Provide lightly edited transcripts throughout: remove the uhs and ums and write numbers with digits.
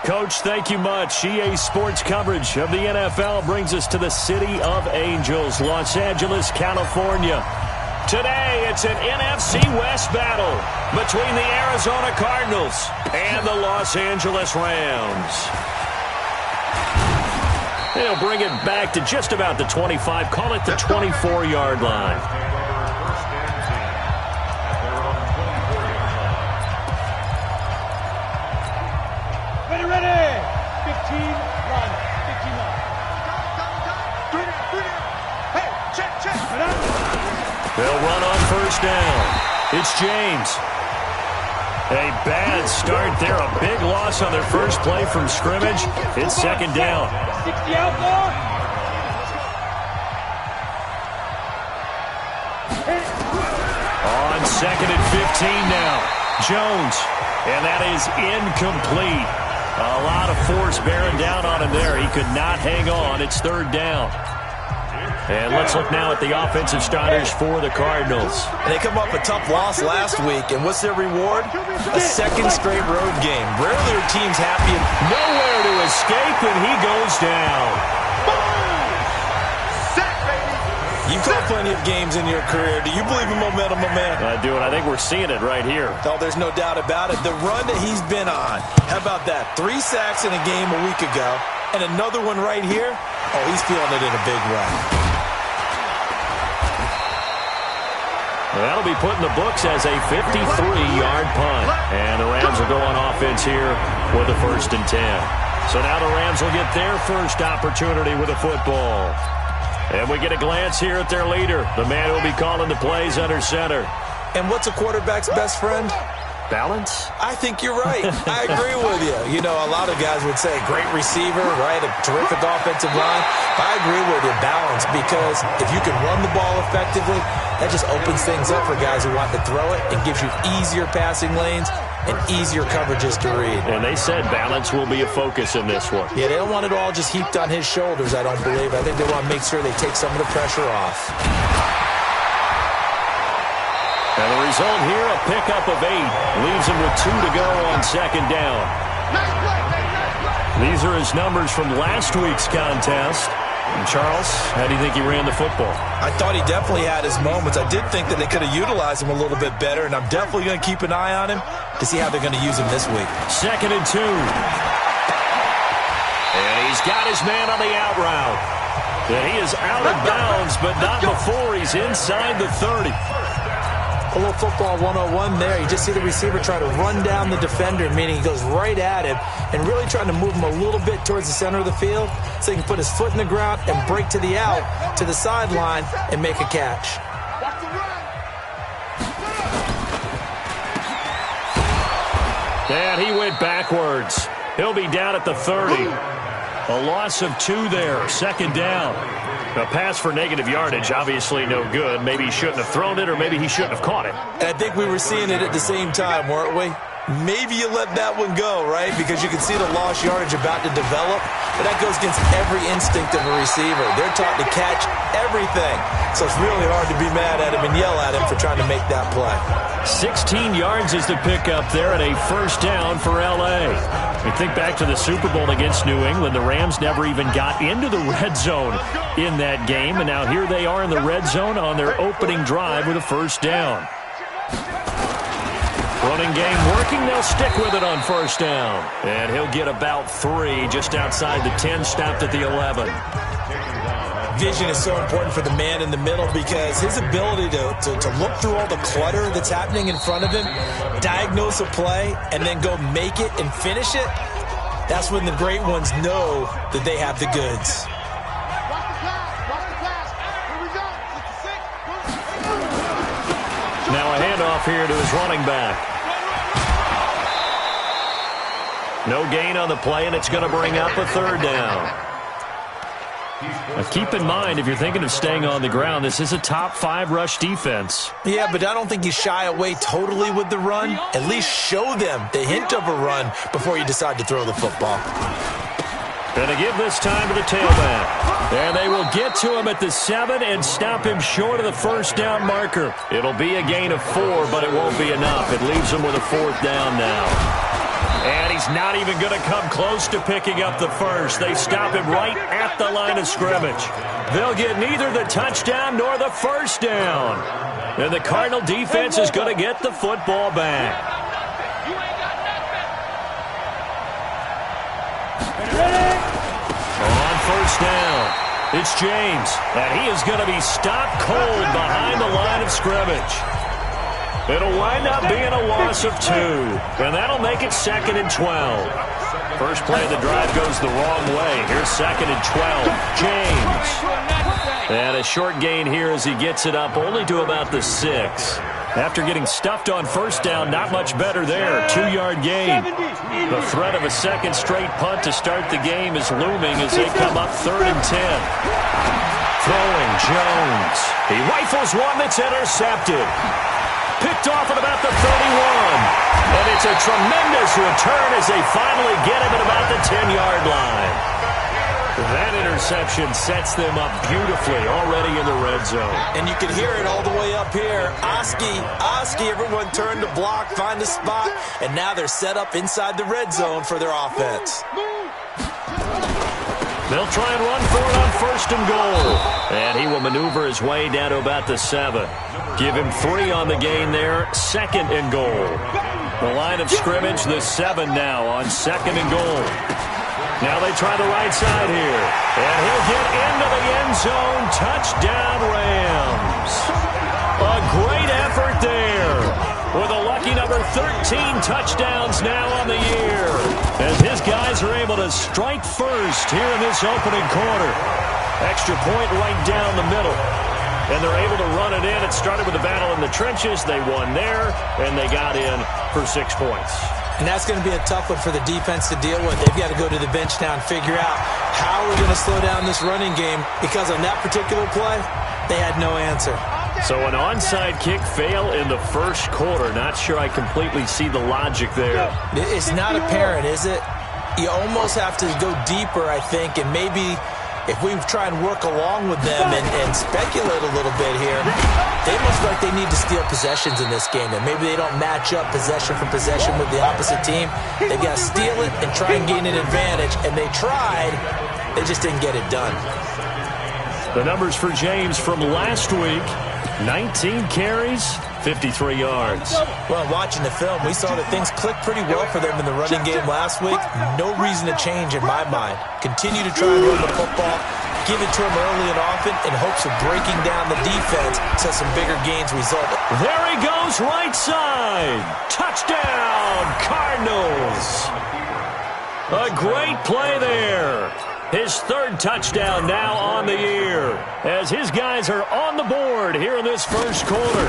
Coach, thank you much. EA Sports coverage of the NFL brings us to the City of Angels, Los Angeles, California. Today, it's an NFC West battle between the Arizona Cardinals and the Los Angeles Rams. They'll bring it back to just about the 25, call it the 24-yard line. Ready. 15, run. 15, run. Hey, check. They'll run on first down. It's James. A bad start there. A big loss on their first play from scrimmage. It's second down. 60 out more. On second and 15 now. Jones. And that is incomplete. A lot of force bearing down on him there. He could not hang on. It's third down. And let's look now at the offensive starters for the Cardinals. They come off a tough loss last week, and what's their reward? A second straight road game. Rarely are teams happy. Nowhere to escape, and he goes down. You've played plenty of games in your career. Do you believe in momentum, my man? I do, and I think we're seeing it right here. Oh, there's no doubt about it. The run that he's been on. How about that? 3 sacks in a game a week ago, and another one right here. Oh, he's feeling it in a big way. That'll be put in the books as a 53-yard punt. And the Rams will go on offense here with a 1st and 10. So now the Rams will get their first opportunity with a football. And we get a glance here at their leader, the man who will be calling the plays under center. And what's a quarterback's best friend? Balance? I think you're right. I agree with you. You know, a lot of guys would say great receiver, right? A terrific offensive line. But I agree with you, balance, because if you can run the ball effectively, that just opens things up for guys who want to throw it and gives you easier passing lanes and easier coverages to read. And they said balance will be a focus in this one. Yeah, they don't want it all just heaped on his shoulders, I don't believe. I think they want to make sure they take some of the pressure off. And the result here, a pickup of 8. Leaves him with 2 to go on second down. These are his numbers from last week's contest. And Charles, how do you think he ran the football? I thought he definitely had his moments. I did think that they could have utilized him a little bit better, and I'm definitely going to keep an eye on him to see how they're going to use him this week. Second and 2. And he's got his man on the out route. And he is out of bounds, but not before he's inside the 30. A little football 101 there. You just see the receiver try to run down the defender, meaning he goes right at him and really trying to move him a little bit towards the center of the field so he can put his foot in the ground and break to the out, to the sideline, and make a catch. And he went backwards. He'll be down at the 30. A loss of 2 there, second down. A pass for negative yardage, obviously no good. Maybe he shouldn't have thrown it, or maybe he shouldn't have caught it. And I think we were seeing it at the same time, weren't we? Maybe you let that one go, right? Because you can see the lost yardage about to develop. But that goes against every instinct of a receiver. They're taught to catch everything. So it's really hard to be mad at him and yell at him for trying to make that play. 16 yards is the pickup there at a first down for L.A. You think back to the Super Bowl against New England. The Rams never even got into the red zone in that game. And now here they are in the red zone on their opening drive with a first down. Running game working. They'll stick with it on first down. And he'll get about 3 just outside the 10, stopped at the 11. Vision is so important for the man in the middle because his ability to look through all the clutter that's happening in front of him, diagnose a play, and then go make it and finish it, that's when the great ones know that they have the goods. Now a handoff here to his running back. No gain on the play, and it's going to bring up a third down. Now keep in mind, if you're thinking of staying on the ground, this is a top 5 rush defense. Yeah, but I don't think you shy away totally with the run. At least show them the hint of a run before you decide to throw the football. Going to give this time to the tailback. And they will get to him at the 7 and stop him short of the first down marker. It'll be a gain of 4, but it won't be enough. It leaves him with a 4th down now. And he's not even going to come close to picking up the first. They stop him right at the line of scrimmage. They'll get neither the touchdown nor the first down. And the Cardinal defense is going to get the football back. On first down, it's James. And he is going to be stopped cold behind the line of scrimmage. It'll wind up being a loss of 2, and that'll make it 2nd and 12. First play of the drive goes the wrong way. Here's 2nd and 12. James. And a short gain here as he gets it up only to about the 6. After getting stuffed on first down, not much better there. 2-yard gain. The threat of a second straight punt to start the game is looming as they come up 3rd and 10. Throwing Jones. He rifles one that's intercepted. Picked off at about the 31. And it's a tremendous return as they finally get him at about the 10-yard line. That interception sets them up beautifully already in the red zone. And you can hear it all the way up here. Oski, everyone turned to block, find a spot, and now they're set up inside the red zone for their offense. They'll try and run for it on 1st and goal. And he will maneuver his way down to about the 7. Give him 3 on the gain there. 2nd and goal. The line of scrimmage, the 7 now on 2nd and goal. Now they try the right side here. And he'll get into the end zone. Touchdown, Rams. A great effort there. With a lucky number 13 touchdowns now on the year. As his guys are able to strike first here in this opening quarter. Extra point right down the middle. And they're able to run it in. It started with a battle in the trenches. They won there, and they got in for 6 points. And that's going to be a tough one for the defense to deal with. They've got to go to the bench now and figure out how we're going to slow down this running game, because on that particular play, they had no answer. So an onside kick fail in the first quarter. Not sure I completely see the logic there. It's not apparent, is it? You almost have to go deeper, I think, and maybe if we try and work along with them and speculate a little bit here, they must feel like they need to steal possessions in this game, and maybe they don't match up possession for possession with the opposite team. They've got to steal it and try and gain an advantage, and they tried. They just didn't get it done. The numbers for James from last week: 19 carries, 53 yards. Well, watching the film, we saw that things clicked pretty well for them in the running game last week. No reason to change in my mind. Continue to try and run the football, give it to him early and often in hopes of breaking down the defense so some bigger gains result. There he goes, right side. Touchdown, Cardinals. A great play there. His 3rd touchdown now on the year, as his guys are on the board here in this first quarter.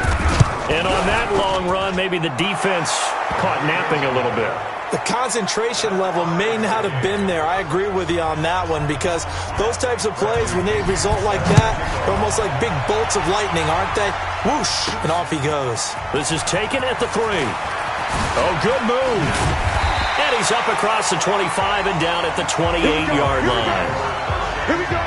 And on that long run, maybe the defense caught napping a little bit. The concentration level may not have been there. I agree with you on that one, because those types of plays, when they result like that, they're almost like big bolts of lightning, aren't they? Whoosh, and off he goes. This is taken at the 3. Oh, good move. And he's up across the 25 and down at the 28-yard line. Here we go.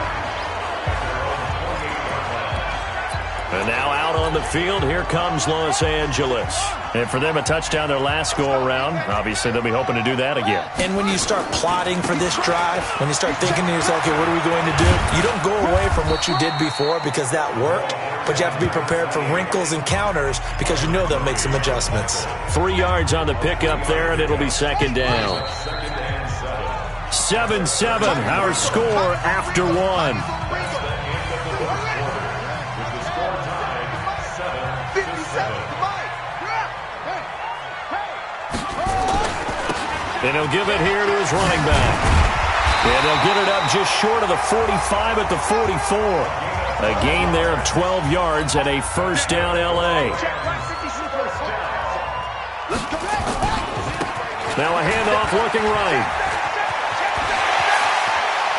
And now out on the field, here comes Los Angeles. And for them, a touchdown their last go-around. Obviously, they'll be hoping to do that again. And when you start plotting for this drive, when you start thinking to yourself, okay, what are we going to do? You don't go away from what you did before because that worked, but you have to be prepared for wrinkles and counters because you know they'll make some adjustments. 3 yards on the pickup there, and it'll be 2nd down. 7-7, our score after 1. And he'll give it here to his running back. And they'll get it up just short of the 45 at the 44. A gain there of 12 yards and a first down L.A. Now a handoff looking right.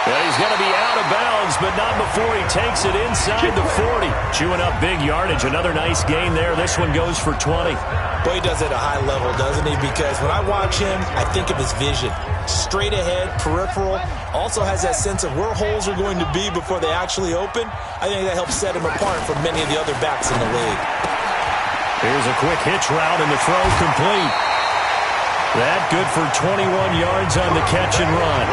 Well, he's going to be out of bounds, but not before he takes it inside the 40. Chewing up big yardage. Another nice gain there. This one goes for 20. Boy, he does it at a high level, doesn't he? Because when I watch him, I think of his vision. Straight ahead, peripheral. Also has that sense of where holes are going to be before they actually open. I think that helps set him apart from many of the other backs in the league. Here's a quick hitch route, and the throw complete. That good for 21 yards on the catch and run.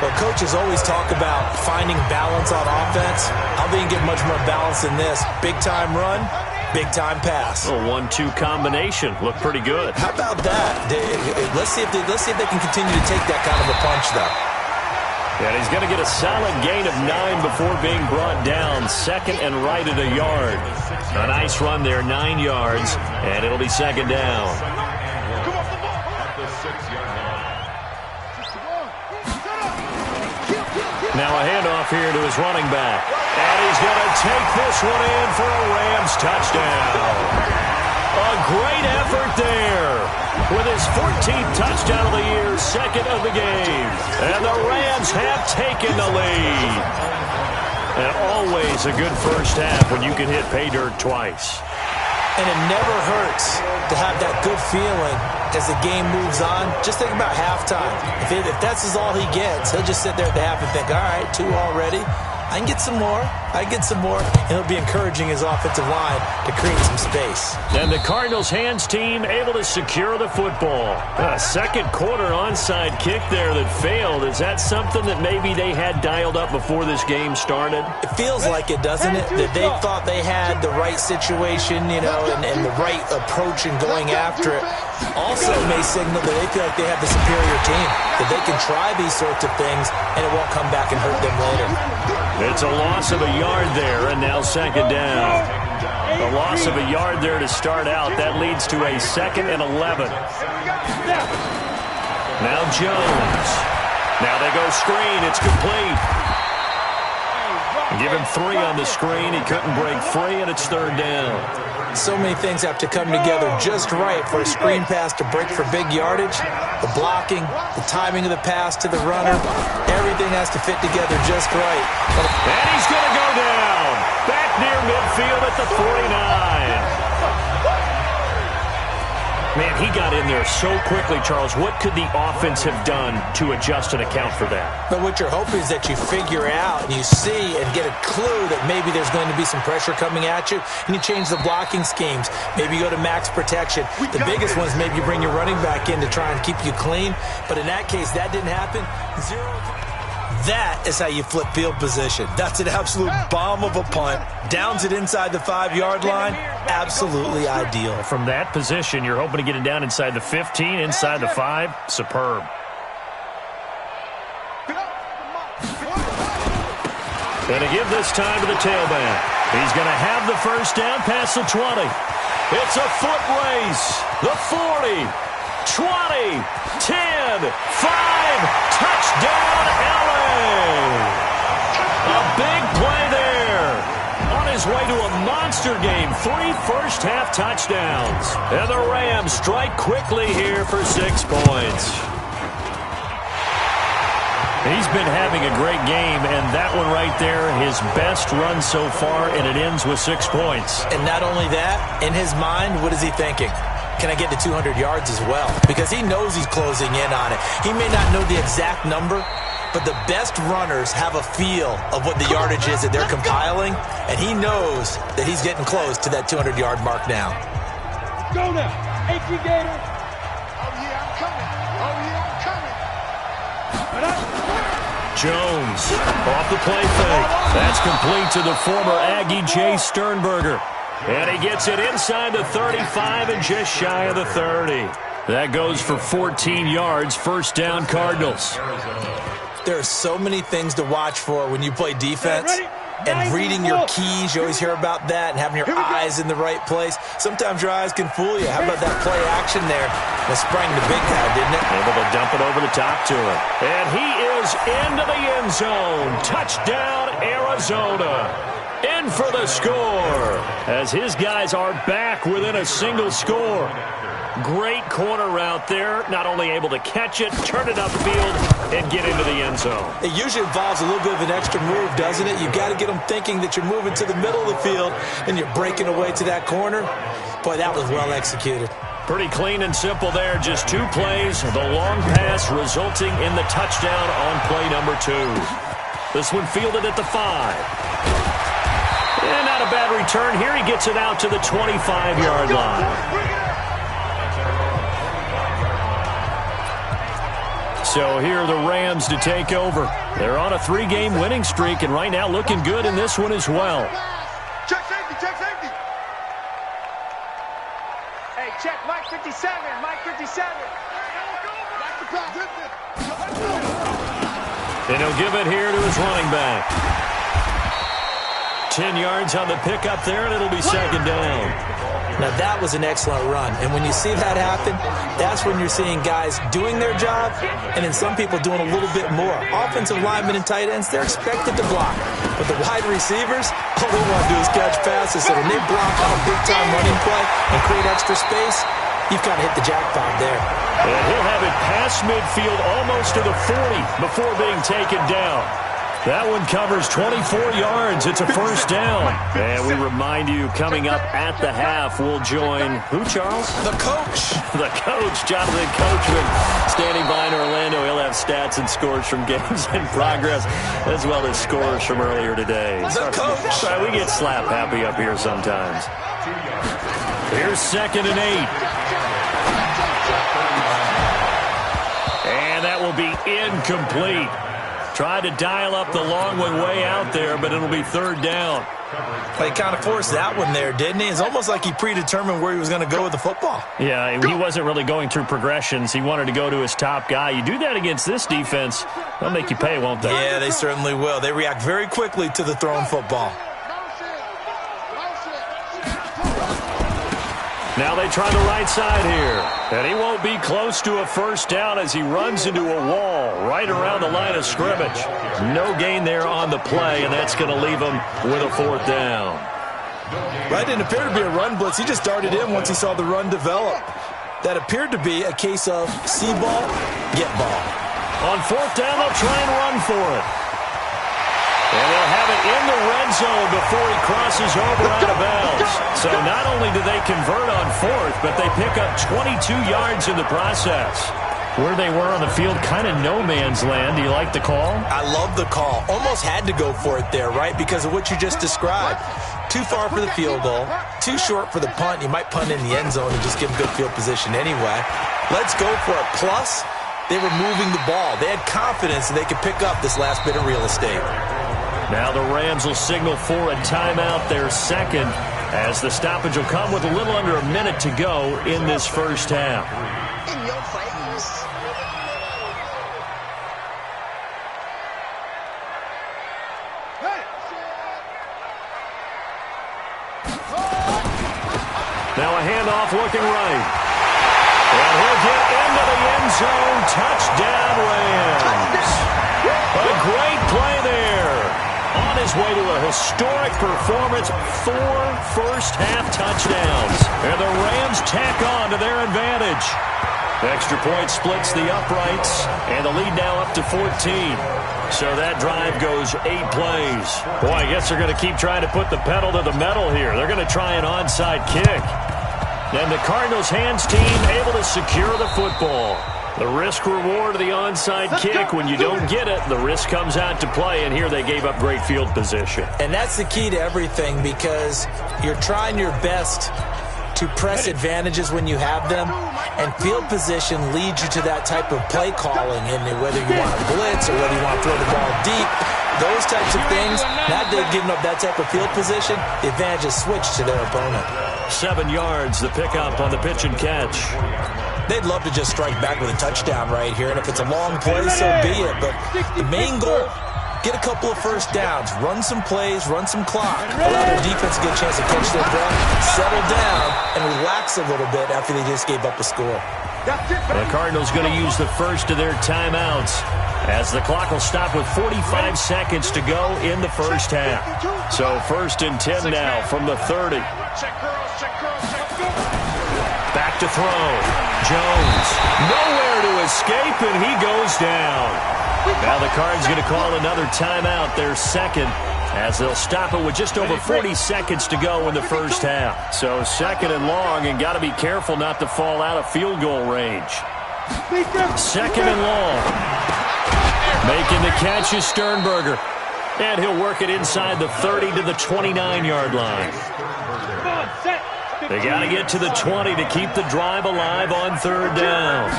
Well, coaches always talk about finding balance on offense. I don't think you get much more balance than this. Big-time run, big-time pass. A 1-2 combination. Looked pretty good. How about that? Let's see if they can continue to take that kind of a punch, though. And he's going to get a solid gain of 9 before being brought down. Second and right at a yard. A nice run there, 9 yards, and it'll be second down. Now a handoff here to his running back. And he's going to take this one in for a Rams touchdown. A great effort there with his 14th touchdown of the year, second of the game. And the Rams have taken the lead. And always a good first half when you can hit pay dirt twice. And it never hurts to have that good feeling as the game moves on. Just think about halftime. If that's all he gets, he'll just sit there at the half and think, all right, 2 already. I can get some more. And it'll be encouraging his offensive line to create some space. And the Cardinals hands team able to secure the football. A second quarter onside kick there that failed. Is that something that maybe they had dialed up before this game started? It feels like it, doesn't it? That they thought they had the right situation, and the right approach in going after it. Also may signal that they feel like they have the superior team, that they can try these sorts of things, and it won't come back and hurt them later. It's a loss of a yard there, and now second down. A loss of a yard there to start out. That leads to a 2nd and 11. Now Jones. Now they go screen. It's complete. Give him 3 on the screen. He couldn't break free, and it's third down. So many things have to come together just right for a screen pass to break for big yardage. The blocking, the timing of the pass to the runner, everything has to fit together just right. And he's going to go down. Back near midfield at the 49. Man, he got in there so quickly, Charles. What could the offense have done to adjust and account for that? But what you're hoping is that you figure out and you see and get a clue that maybe there's going to be some pressure coming at you, and you change the blocking schemes. Maybe you go to max protection. The biggest one is maybe you bring your running back in to try and keep you clean. But in that case, that didn't happen. That is how you flip field position. That's an absolute bomb of a punt. Downs it inside the 5-yard line. Absolutely ideal. From that position, you're hoping to get it down inside the 15, inside the 5. Superb. And to give this time to the tailback. He's going to have the first down past the 20. It's a foot race. The 40, 20, 10, 5, touchdown LA. A big play there. On his way to a monster game. 3 first-half touchdowns. And the Rams strike quickly here for 6 points. He's been having a great game, and that one right there, his best run so far, and it ends with 6 points. And not only that, in his mind, what is he thinking? Can I get to 200 yards as well? Because he knows he's closing in on it. He may not know the exact number, but the best runners have a feel of what the yardage is that they're compiling, and he knows that he's getting close to that 200-yard mark now. Go now. 18 Gator. Jones off the play fake. That's complete to the former Aggie Jay Sternberger. And he gets it inside the 35 and just shy of the 30. That goes for 14 yards. First down, Cardinals. There are so many things to watch for when you play defense. And reading your keys, you always hear about that, and having your eyes in the right place. Sometimes your eyes can fool you. How about that play action there? That sprang the big guy, didn't it? Able to dump it over the top to him. And he is into the end zone. Touchdown, Arizona. In for the score. As his guys are back within a single score. Great corner route there. Not only able to catch it, turn it upfield, and get into the end zone. It usually involves a little bit of an extra move, doesn't it? You've got to get them thinking that you're moving to the middle of the field and you're breaking away to that corner. Boy, that was well executed. Pretty clean and simple there. Just 2 plays. The long pass resulting in the touchdown on play number 2. This one fielded at the 5. And not a bad return here. He gets it out to the 25-yard line. So here are the Rams to take over. They're on a 3-game winning streak, and right now looking good in this one as well. Check safety, check safety. Hey, check Mike 57, Mike 57. And he'll give it here to his running back. 10 yards on the pickup there, and it'll be second down. Now, that was an excellent run. And when you see that happen, that's when you're seeing guys doing their job and then some people doing a little bit more. Offensive linemen and tight ends, they're expected to block. But the wide receivers, all they want to do is catch passes. So when they block on a big-time running play and create extra space, you've kind of hit the jackpot there. And he'll have it past midfield almost to the 40 before being taken down. That one covers 24 yards. It's a first down. And we remind you, coming up at the half, we'll join who, Charles? The coach. The coach, Jonathan Coachman, standing by in Orlando. He'll have stats and scores from games in progress, as well as scores from earlier today. The coach. Sorry, we get slap happy up here sometimes. Here's 2nd and 8. And that will be incomplete. Tried to dial up the long one way out there, but it'll be third down. He kind of forced that one there, didn't he? It's almost like he predetermined where he was going to go with the football. Yeah, he wasn't really going through progressions. He wanted to go to his top guy. You do that against this defense, they'll make you pay, won't they? Yeah, they certainly will. They react very quickly to the thrown football. Now they try the right side here. And he won't be close to a first down as he runs into a wall right around the line of scrimmage. No gain there on the play, and that's going to leave him with a fourth down. Right, didn't appear to be a run blitz. He just darted in once he saw the run develop. That appeared to be a case of see ball, get ball. On fourth down, they'll try and run for it. And they'll have it in the red zone before he crosses over out of bounds. So not only do they convert on fourth, but they pick up 22 yards in the process. Where they were on the field, kind of no man's land. Do you like the call? I love the call. Almost had to go for it there, right, because of what you just described. Too far for the field goal, too short for the punt. You might punt in the end zone and just give him good field position anyway. Let's go for it. Plus, they were moving the ball. They had confidence that they could pick up this last bit of real estate. Now the Rams will signal for a timeout, their second, as the stoppage will come with a little under a minute to go in this first half. In your face. Now a handoff looking right. And he'll get into the end zone. Touchdown, Rams. A great play there. On his way to a historic performance, 4 first-half touchdowns. And the Rams tack on to their advantage. Extra point splits the uprights, and the lead now up to 14. So that drive goes 8 plays. Boy, I guess they're going to keep trying to put the pedal to the metal here. They're going to try an onside kick. And the Cardinals' hands team able to secure the football. The risk-reward of the onside kick, when you don't get it, the risk comes out to play, and here they gave up great field position. And that's the key to everything, because you're trying your best to press advantages when you have them, and field position leads you to that type of play calling, and whether you want to blitz or whether you want to throw the ball deep, those types of things, not giving up that type of field position, the advantage is switched to their opponent. 7 yards, the pickup on the pitch and catch. They'd love to just strike back with a touchdown right here, and if it's a long play, so be it. But the main goal, get a couple of first downs, run some plays, run some clock, allow their defense to get a chance to catch their breath, settle down, and relax a little bit after they just gave up a score. The Cardinals going to use the first of their timeouts as the clock will stop with 45 seconds to go in the first half. So 1st and 10 now from the 30. Back to throw. Jones, nowhere to escape, and he goes down. Now the Cards going to call another timeout, their second, as they'll stop it with just over 40 seconds to go in the first half. So 2nd and long, and got to be careful not to fall out of field goal range. 2nd and long. Making the catch is Sternberger. And he'll work it inside the 30 to the 29-yard line. They got to get to the 20 to keep the drive alive on 3rd down.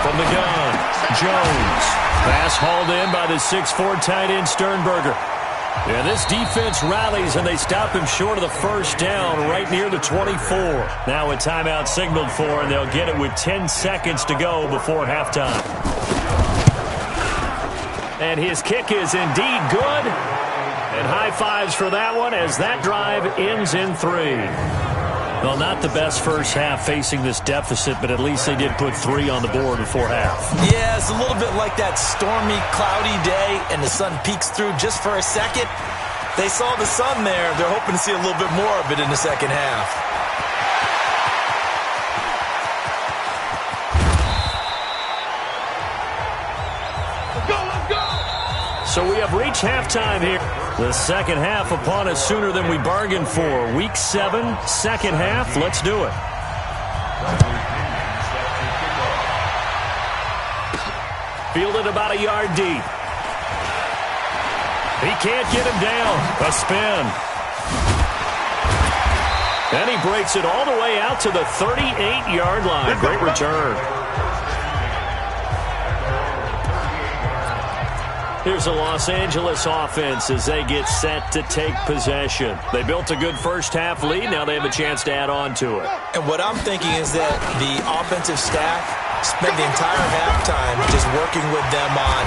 From the gun, Jones. Pass hauled in by the 6'4" tight end Sternberger. Yeah, this defense rallies, and they stop him short of the first down right near the 24. Now a timeout signaled for, and they'll get it with 10 seconds to go before halftime. And his kick is indeed good. And high fives for that one as that drive ends in 3. Well, not the best first half facing this deficit, but at least they did put 3 on the board before half. Yeah, it's a little bit like that stormy, cloudy day, and the sun peeks through just for a second. They saw the sun there. They're hoping to see a little bit more of it in the second half. So we have reached halftime here. The second half upon us sooner than we bargained for. Week 7, second half. Let's do it. Fielded about a yard deep. He can't get him down. A spin. And he breaks it all the way out to the 38-yard line. Great return. Here's the Los Angeles offense as they get set to take possession. They built a good first-half lead. Now they have a chance to add on to it. And what I'm thinking is that the offensive staff spent the entire halftime just working with them on,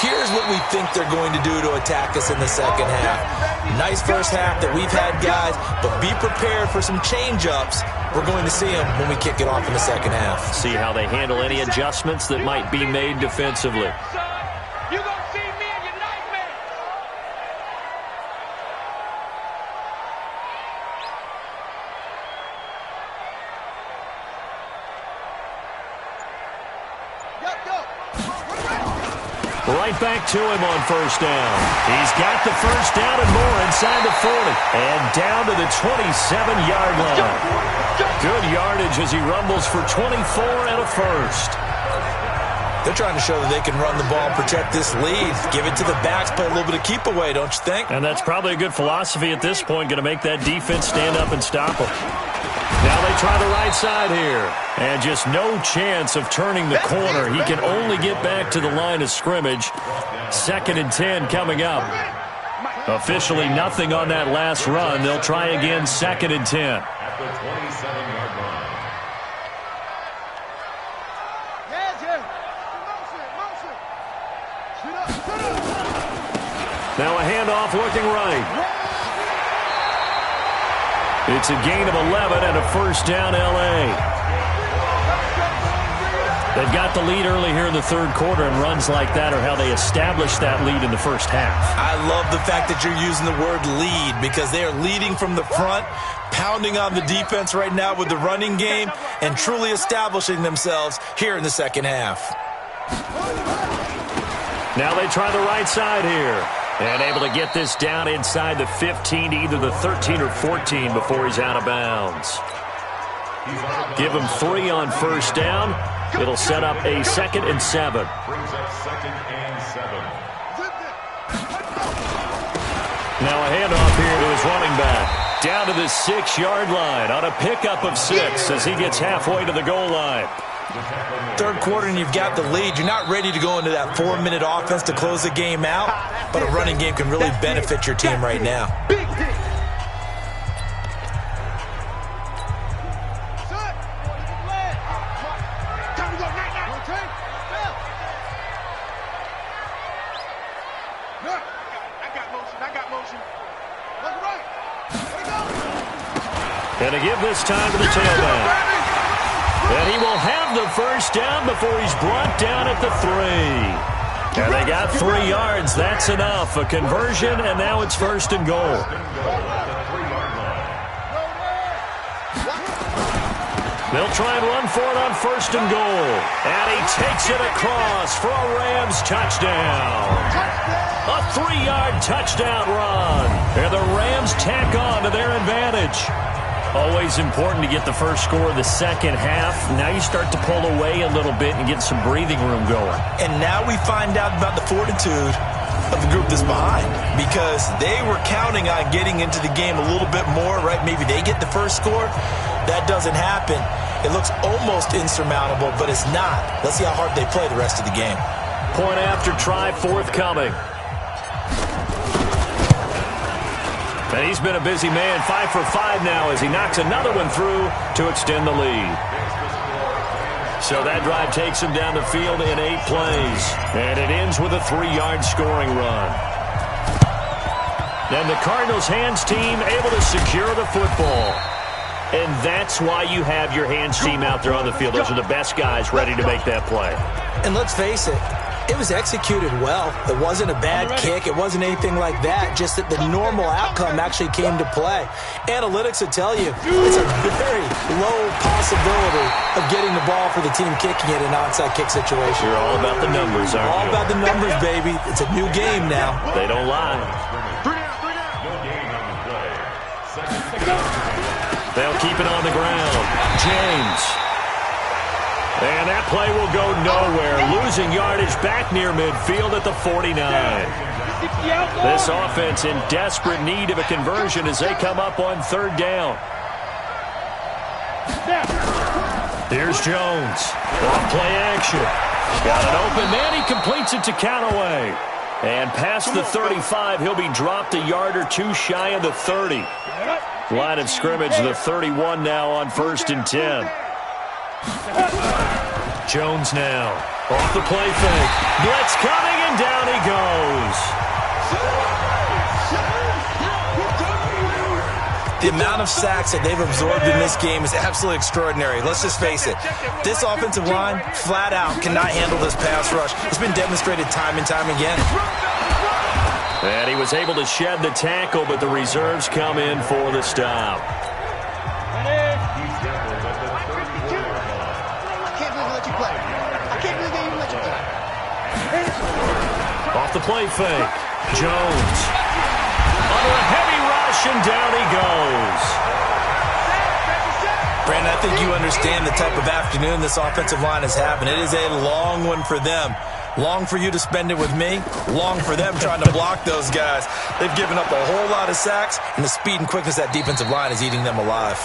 here's what we think they're going to do to attack us in the second half. Nice first half that we've had, guys, but be prepared for some change-ups. We're going to see them when we kick it off in the second half. See how they handle any adjustments that might be made defensively. Right back to him on first down. He's got the first down and more inside the 40. And down to the 27-yard line. Good yardage as he rumbles for 24 and a first. They're trying to show that they can run the ball and protect this lead. Give it to the backs, play a little bit of keep away, don't you think? And that's probably a good philosophy at this point, going to make that defense stand up and stop them. Now they try the right side here. And just no chance of turning the corner. He can only get back to the line of scrimmage. 2nd and 10 coming up. Officially nothing on that last run. They'll try again 2nd and 10. At the 27-yard line. Now a handoff looking right. It's a gain of 11 and a first down, L.A. They've got the lead early here in the third quarter, and runs like that are how they establish that lead in the first half. I love the fact that you're using the word lead because they are leading from the front, pounding on the defense right now with the running game, and truly establishing themselves here in the second half. Now they try the right side here. And able to get this down inside the 15 to either the 13 or 14 before he's out of bounds. Give him 3 on first down. It'll set up a 2nd and 7. Brings up 2nd and 7. Now a handoff here to his running back. Down to the 6-yard line on a pickup of 6 as he gets halfway to the goal line. Third quarter and you've got the lead. You're not ready to go into that 4-minute offense to close the game out, but a running game can really benefit your team right now. And to give this time to the tailback. And he will have the first down before he's brought down at the 3. And they got 3 yards. That's enough. A conversion, and now it's 1st and goal. They'll try and run for it on 1st and goal. And he takes it across for a Rams touchdown. A 3-yard touchdown run. And the Rams tack on to their advantage. Always important to get the first score of the second half. Now you start to pull away a little bit and get some breathing room going. And now we find out about the fortitude of the group that's behind, because they were counting on getting into the game a little bit more, right? Maybe they get the first score. That doesn't happen. It looks almost insurmountable, but it's not. Let's see how hard they play the rest of the game. Point after try forthcoming. And he's been a busy man, 5 for 5 now as he knocks another one through to extend the lead. So that drive takes him down the field in 8 plays. And it ends with a 3-yard scoring run. And the Cardinals' hands team able to secure the football. And that's why you have your hands team out there on the field. Those are the best guys ready to make that play. And let's face it, it was executed well. It wasn't a bad kick. It wasn't anything like that. Just that the normal outcome actually came to play. Analytics will tell you it's a very low possibility of getting the ball for the team kicking it in an onside kick situation. You're all about the numbers, aren't you? All about the numbers, baby. It's a new game now. They don't lie. They'll keep it on the ground. James. And that play will go nowhere. Losing yardage back near midfield at the 49. This offense in desperate need of a conversion as they come up on 3rd down. Here's Jones. Off play action. Got it open man. He completes it to Callaway. And past the 35, he'll be dropped a yard or 2 shy of the 30. Line of scrimmage, the 31 now on 1st and 10. Jones now. Off the play fake. Blitz coming, and down he goes. The amount of sacks that they've absorbed in this game is absolutely extraordinary. Let's just face it. This offensive line, flat out, cannot handle this pass rush. It's been demonstrated time and time again. And he was able to shed the tackle, but the reserves come in for the stop. Off the play fake. Jones. Under a heavy rush, and down he goes. Brandon, I think you understand the type of afternoon this offensive line is having. It is a long one for them. Long for you to spend it with me. Long for them trying to block those guys. They've given up a whole lot of sacks, and the speed and quickness of that defensive line is eating them alive.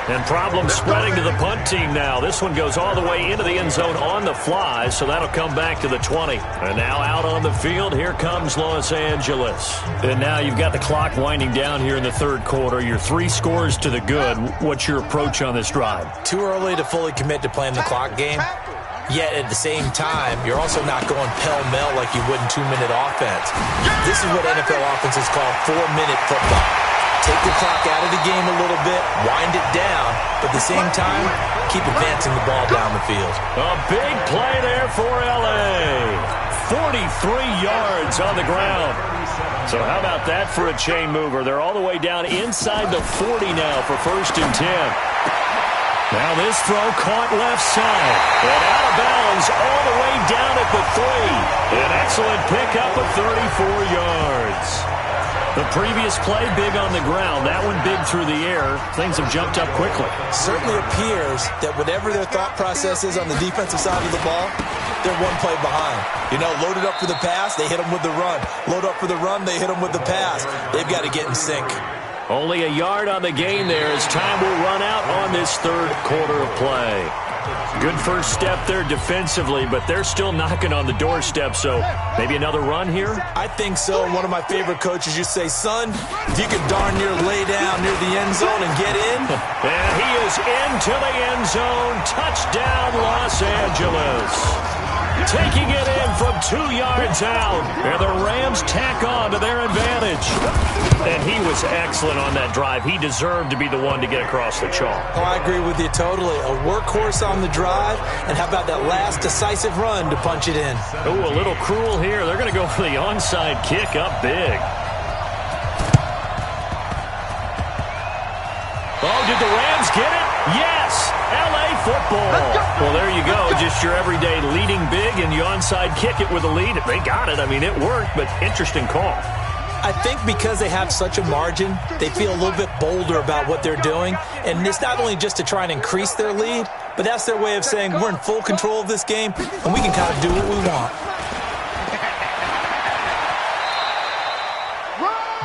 And problems spreading to the punt team now. This one goes all the way into the end zone on the fly, so that'll come back to the 20. And now out on the field, here comes Los Angeles. And now you've got the clock winding down here in the 3rd quarter. You're 3 scores to the good. What's your approach on this drive? Too early to fully commit to playing the clock game. Yet at the same time, you're also not going pell-mell like you would in 2-minute offense. This is what NFL offenses call 4-minute football. Take the clock out of the game a little bit, wind it down, but at the same time, keep advancing the ball down the field. A big play there for L.A. 43 yards on the ground. So how about that for a chain mover? They're all the way down inside the 40 now for 1st and 10. Now this throw caught left side. And out of bounds all the way down at the 3. An excellent pickup of 34 yards. The previous play, big on the ground. That one big through the air. Things have jumped up quickly. Certainly appears that whatever their thought process is on the defensive side of the ball, they're 1 play behind. You know, loaded up for the pass, they hit them with the run. Load up for the run, they hit them with the pass. They've got to get in sync. Only a yard on the gain there as time will run out on this 3rd quarter of play. Good first step there defensively, but they're still knocking on the doorstep, so maybe another run here? I think so. One of my favorite coaches used to say, son, if you can darn near lay down near the end zone and get in. And he is into the end zone. Touchdown, Los Angeles. Taking it in from 2 yards out. And the Rams tack on to their advantage. And he was excellent on that drive. He deserved to be the one to get across the chalk. Oh, I agree with you totally. A workhorse on the drive. And how about that last decisive run to punch it in? Oh, a little cruel here. They're going to go for the onside kick up big. Oh, did the Rams get it? Yes! L.A. football. Well, there you go. Just your everyday leading big, and you onside kick it with a lead. They got it. I mean, it worked, but interesting call. I think because they have such a margin, they feel a little bit bolder about what they're doing. And it's not only just to try and increase their lead, but that's their way of saying we're in full control of this game, and we can kind of do what we want.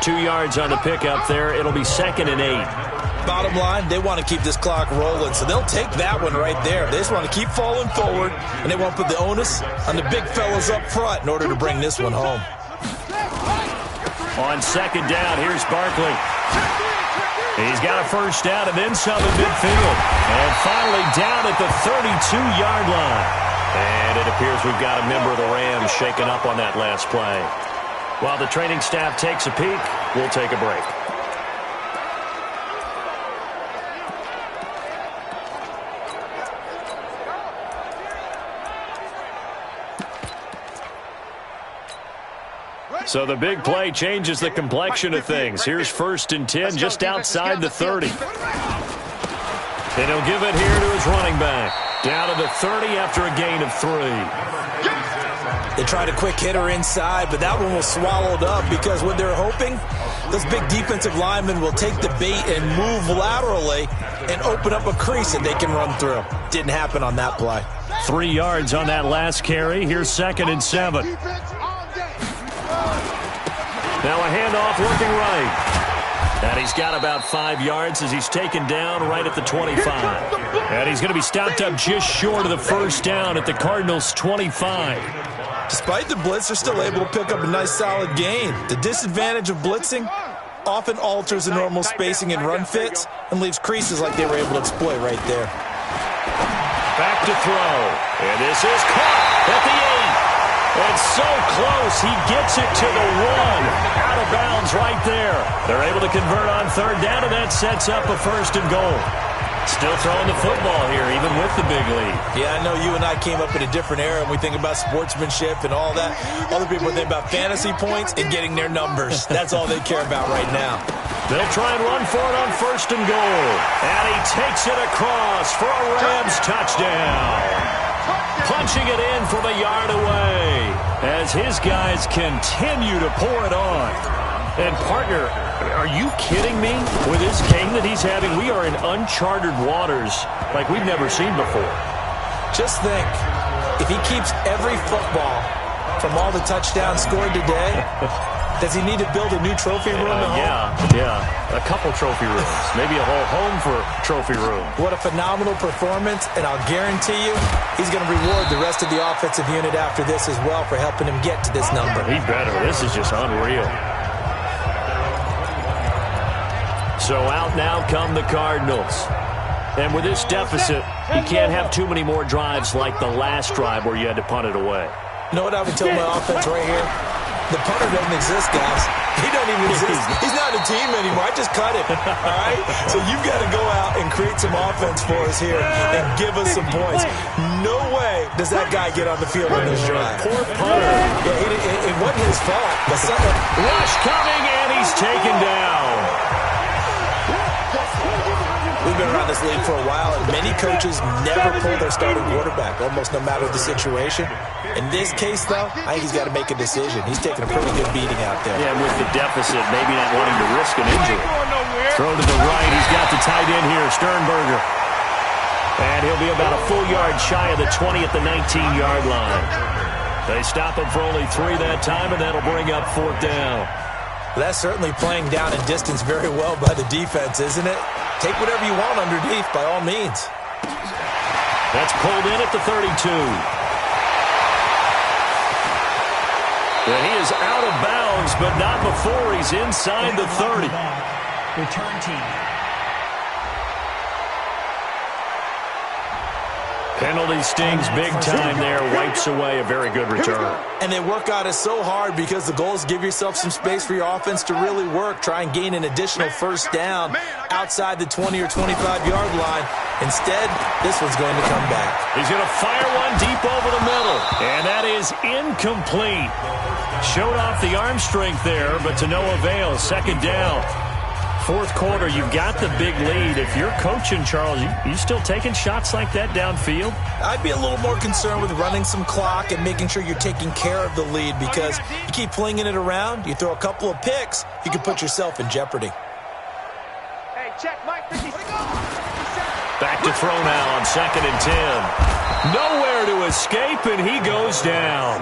2 yards on the pickup there. It'll be 2nd and 8. Bottom line, they want to keep this clock rolling, so they'll take that one right there. They just want to keep falling forward, and they want to put the onus on the big fellas up front in order to bring this one home. On 2nd down, here's Barkley. He's got a first down and then some in midfield. And finally down at the 32-yard line. And it appears we've got a member of the Rams shaken up on that last play. While the training staff takes a peek, we'll take a break. So the big play changes the complexion of things. Here's 1st and 10 just outside the 30. And he'll give it here to his running back. Down to the 30 after a gain of 3. They tried a quick hitter inside, but that one was swallowed up because what they're hoping, those big defensive linemen will take the bait and move laterally and open up a crease that they can run through. Didn't happen on that play. 3 yards on that last carry. Here's 2nd and 7. Now a handoff looking right. And he's got about 5 yards as he's taken down right at the 25. And he's going to be stopped up just short of the first down at the Cardinals' 25. Despite the blitz, they're still able to pick up a nice solid gain. The disadvantage of blitzing often alters the normal spacing and run fits and leaves creases like they were able to exploit right there. Back to throw. And this is caught at the 8. It's so close, he gets it to the 1. Out of bounds right there. They're able to convert on 3rd down, and that sets up a 1st and goal. Still throwing the football here, even with the big lead. Yeah, I know you and I came up in a different era, and we think about sportsmanship and all that. Other people think about fantasy points and getting their numbers. That's all they care about right now. They'll try and run for it on 1st and goal. And he takes it across for a Rams touchdown. Punching it in from a yard away as his guys continue to pour it on. And, partner, are you kidding me? With this game that he's having, we are in uncharted waters like we've never seen before. Just think, if he keeps every football from all the touchdowns scored today, does he need to build a new trophy room at home? Yeah. A couple trophy rooms. Maybe a whole home for trophy room. What a phenomenal performance, and I'll guarantee you he's going to reward the rest of the offensive unit after this as well for helping him get to this number. He better. This is just unreal. So out now come the Cardinals. And with this deficit, you can't have too many more drives like the last drive where you had to punt it away. You know what I would tell my offense right here? The punter doesn't exist, guys. He doesn't even exist. He's not a team anymore. I just cut him. All right? So you've got to go out and create some offense for us here and give us some points. No way does that guy get on the field on this drive. Poor punter. Yeah, it wasn't his fault. But rush coming, and he's taken down. We've been around this league for a while, and many coaches never pull their starting quarterback, almost no matter the situation. In this case, though, I think he's got to make a decision. He's taking a pretty good beating out there. Yeah, with the deficit, maybe not wanting to risk an injury. Throw to the right. He's got the tight end here, Sternberger. And he'll be about a full yard shy of the 20 at the 19-yard line. They stop him for only 3 that time, and that'll bring up 4th down. That's certainly playing down in distance very well by the defense, isn't it? Take whatever you want underneath, by all means. That's pulled in at the 32. And he is out of bounds, but not before he's inside the 30. Return team. Penalty stings big time there, wipes away a very good return. And they work out it so hard because the goal is give yourself some space for your offense to really work. Try and gain an additional first down outside the 20 or 25-yard line. Instead, this one's going to come back. He's going to fire one deep over the middle. And that is incomplete. Showed off the arm strength there, but to no avail. 2nd down. 4th quarter, you've got the big lead. If you're coaching, Charles, you still taking shots like that downfield? I'd be a little more concerned with running some clock and making sure you're taking care of the lead, because you keep flinging it around, you throw a couple of picks, you can put yourself in jeopardy. Hey, check Mike 57. Back to throw now on 2nd and 10. Nowhere to escape, and he goes down.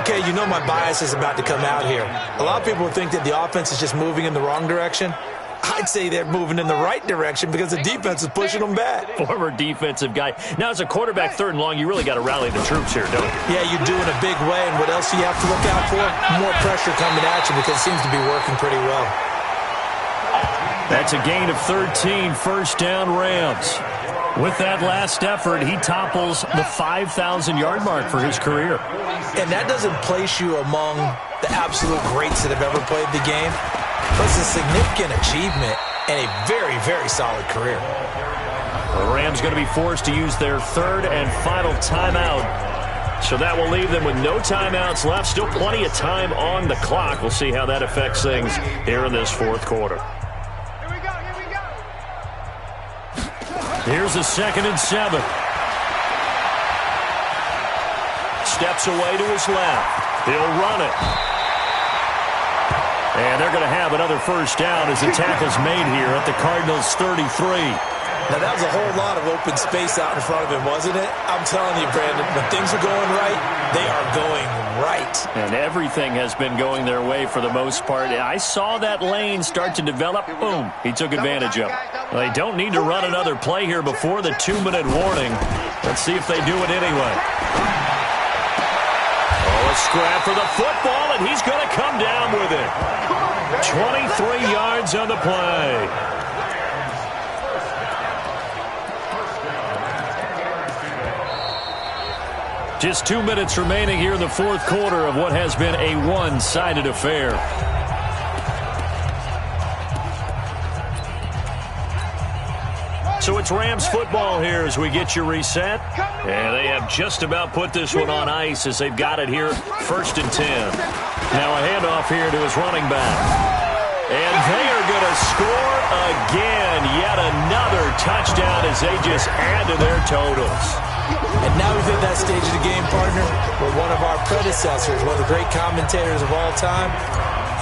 Okay, you know my bias is about to come out here. A lot of people think that the offense is just moving in the wrong direction. I'd say they're moving in the right direction because the defense is pushing them back. Former defensive guy. Now, as a quarterback, 3rd and long, you really got to rally the troops here, don't you? Yeah, you do in a big way. And what else do you have to look out for? More pressure coming at you because it seems to be working pretty well. That's a gain of 13, 1st down Rams. With that last effort, he topples the 5,000-yard mark for his career. And that doesn't place you among the absolute greats that have ever played the game. But it's a significant achievement and a very, very solid career. The Rams going to be forced to use their 3rd and final timeout. So that will leave them with no timeouts left. Still plenty of time on the clock. We'll see how that affects things here in this 4th quarter. Here we go, here we go. Here's a 2nd and 7. Steps away to his left. He'll run it. And they're going to have another 1st down as the tackle's made here at the Cardinals' 33. Now, that was a whole lot of open space out in front of him, wasn't it? I'm telling you, Brandon, when things are going right, they are going right. And everything has been going their way for the most part. I saw that lane start to develop. Boom. He took advantage of it. Well, they don't need to run another play here before the 2-minute warning. Let's see if they do it anyway. Oh, a scrap for the football, and he's going to come down with it. 23 yards on the play. Just 2 minutes remaining here in the 4th quarter of what has been a one-sided affair. So it's Rams football here as we get you reset. And they have just about put this one on ice as they've got it here 1st and 10. Now a handoff here to his running back. And they are going to score again. Yet another touchdown as they just add to their totals. And now we've hit that stage of the game, partner, where one of our predecessors, one of the great commentators of all time,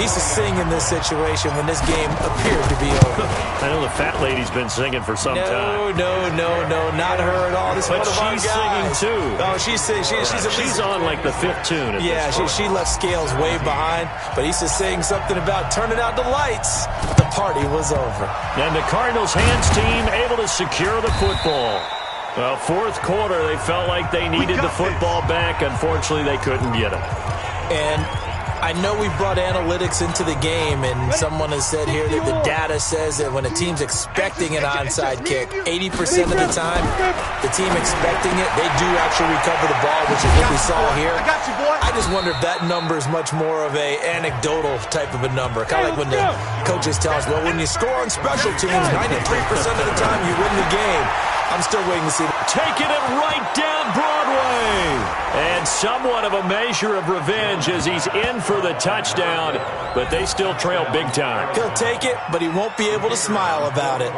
he used to sing in this situation when this game appeared to be over. I know the fat lady's been singing for some time. No, not her at all. This But one of our she's guys. singing, too. Oh, she's on like the 5th tune at this point. she left Scales way behind, but he used to sing something about turning out the lights. The party was over. And the Cardinals hands team able to secure the football. Well, 4th quarter, they felt like they needed the football back. Unfortunately, they couldn't get it. And I know we brought analytics into the game, and someone has said here that the data says that when a team's expecting an onside kick, 80% of the time, the team expecting it, they do actually recover the ball, which is what we saw here. I just wonder if that number is much more of a anecdotal type of a number. Kind of like when the coaches tell us, well, when you score on special teams, 93% of the time you win the game. I'm still waiting to see. Taking it right down Broadway. And somewhat of a measure of revenge as he's in for the touchdown, but they still trail big time. He'll take it, but he won't be able to smile about it.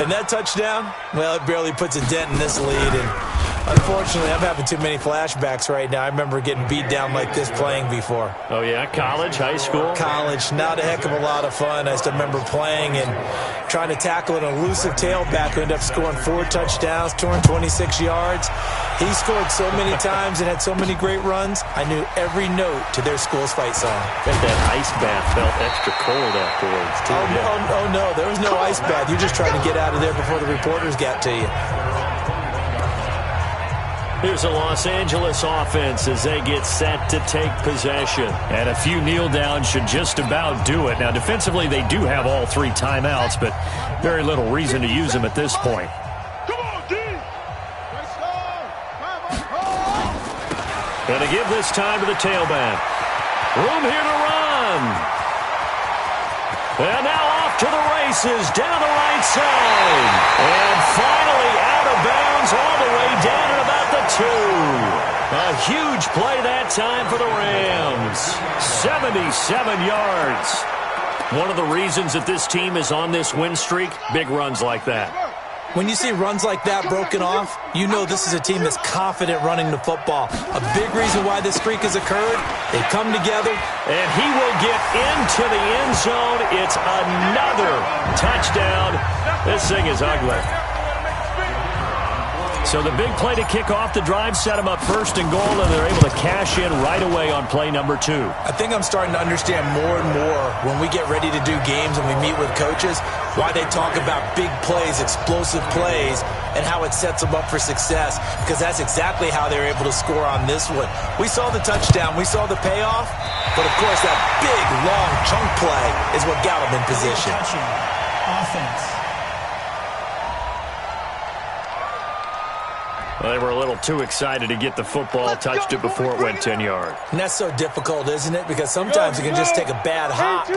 And that touchdown, well, it barely puts a dent in this lead. And unfortunately, I'm having too many flashbacks right now. I remember getting beat down like this playing before. Oh, yeah? College, high school? College. Not a heck of a lot of fun. I just remember playing and trying to tackle an elusive tailback who ended up scoring 4 touchdowns, 226 yards. He scored so many times and had so many great runs, I knew every note to their school's fight song. I bet that ice bath felt extra cold afterwards, too. Oh, no. There was no ice bath. You're just trying to get out of there before the reporters got to you. Here's the Los Angeles offense as they get set to take possession. And a few kneel downs should just about do it. Now, defensively, they do have all 3 timeouts, but very little reason to use them at this point. Going to give this time to the tailback. Room here to run. And now off to the races down the right side. And finally out of bounds all the way down at about the 2. A huge play that time for the Rams. 77 yards. One of the reasons that this team is on this win streak, big runs like that. When you see runs like that broken off, you know this is a team that's confident running the football. A big reason why this streak has occurred, they come together. And he will get into the end zone. It's another touchdown. This thing is ugly. So the big play to kick off the drive set them up first and goal, and they're able to cash in right away on play number 2. I think I'm starting to understand more and more when we get ready to do games and we meet with coaches why they talk about big plays, explosive plays, and how it sets them up for success, because that's exactly how they were able to score on this one. We saw the touchdown. We saw the payoff. But, of course, that big, long chunk play is what got them in position. Touching offense. Well, they were a little too excited to get the football, touched it before it went 10 yards. And that's so difficult, isn't it? Because sometimes you can just take a bad hop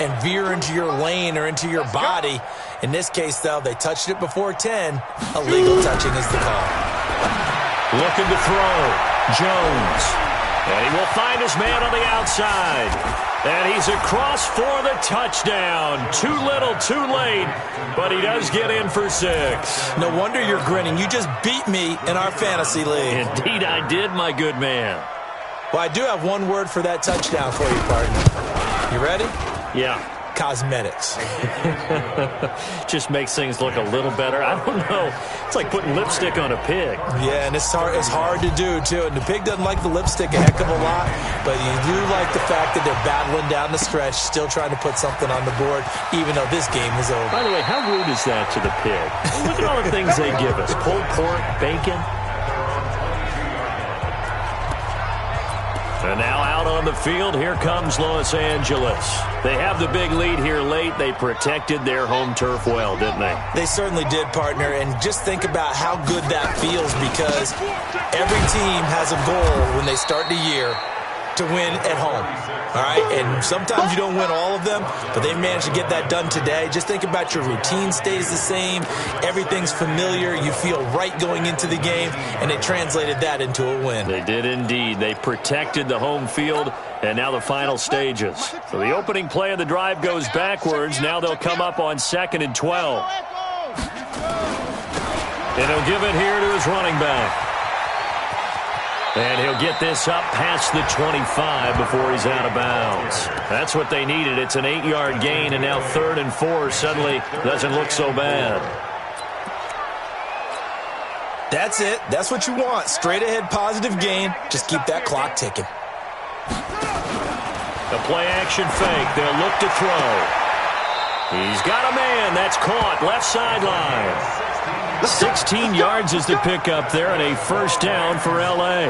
and veer into your lane or into your body. In this case, though, they touched it before 10. Illegal touching is the call. Looking to throw. Jones. And he will find his man on the outside. And he's across for the touchdown. Too little, too late. But he does get in for 6. No wonder you're grinning. You just beat me in our fantasy league. Indeed I did, my good man. Well, I do have one word for that touchdown for you, partner. You ready? Yeah. Cosmetics. Just makes things look a little better. I don't know. It's like putting lipstick on a pig. Yeah, and it's hard to do, too. And the pig doesn't like the lipstick a heck of a lot, but you do like the fact that they're battling down the stretch, still trying to put something on the board, even though this game is over. By the way, how rude is that to the pig? Look at all the things they give us. Pulled pork, bacon. And now out on the field, here comes Los Angeles. They have the big lead here late. They protected their home turf well, didn't they? They certainly did, partner. And just think about how good that feels, because every team has a goal when they start the year to win at home. All right? And sometimes you don't win all of them, but they managed to get that done today. Just think about your routine stays the same. Everything's familiar. You feel right going into the game, and they translated that into a win. They did indeed. They protected the home field, and now the final stages. So the opening play of the drive goes backwards. Now they'll come up on 2nd and 12. And he'll give it here to his running back. And he'll get this up past the 25 before he's out of bounds. That's what they needed. It's an 8-yard gain, and now 3rd and 4 suddenly doesn't look so bad. That's it. That's what you want. Straight ahead positive gain. Just keep that clock ticking. A play-action fake. They'll look to throw. He's got a man. That's caught. Left sideline. 16 yards is the pickup there, and a first down for L.A.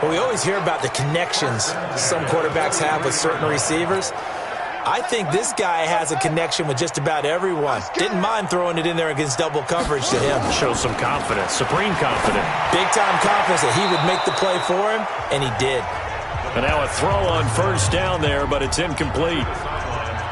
Well, we always hear about the connections some quarterbacks have with certain receivers. I think this guy has a connection with just about everyone. Didn't mind throwing it in there against double coverage to him. Shows some confidence, supreme confidence. Big-time confidence that he would make the play for him, and he did. And now a throw on first down there, but it's incomplete.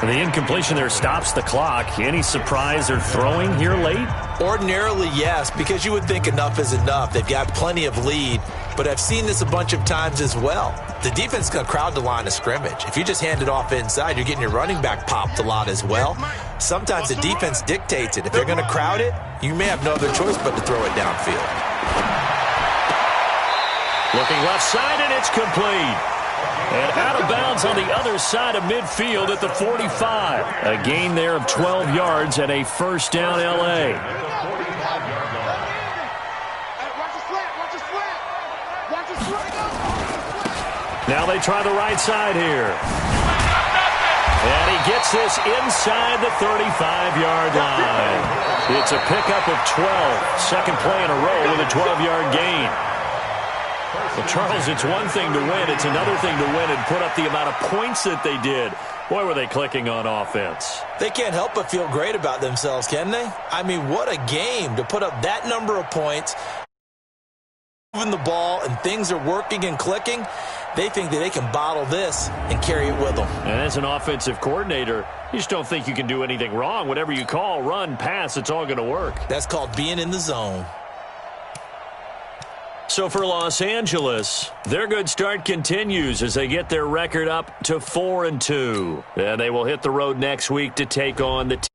And the incompletion there stops the clock. Any surprise they're throwing here late? Ordinarily, yes, because you would think enough is enough. They've got plenty of lead, but I've seen this a bunch of times as well. The defense is going to crowd the line of scrimmage. If you just hand it off inside, you're getting your running back popped a lot as well. Sometimes the defense dictates it. If they're going to crowd it, you may have no other choice but to throw it downfield. Looking left side, and it's complete. And out of bounds on the other side of midfield at the 45. A gain there of 12 yards and a first down L.A. Now they try the right side here. And he gets this inside the 35-yard line. It's a pickup of 12. Second play in a row with a 12-yard gain. Well, Charles, it's one thing to win. It's another thing to win and put up the amount of points that they did. Boy, were they clicking on offense. They can't help but feel great about themselves, can they? I mean, what a game to put up that number of points, moving the ball, and things are working and clicking. They think that they can bottle this and carry it with them. And as an offensive coordinator, you just don't think you can do anything wrong. Whatever you call, run, pass, it's all going to work. That's called being in the zone. So for Los Angeles, their good start continues as they get their record up to 4-2. And they will hit the road next week to take on the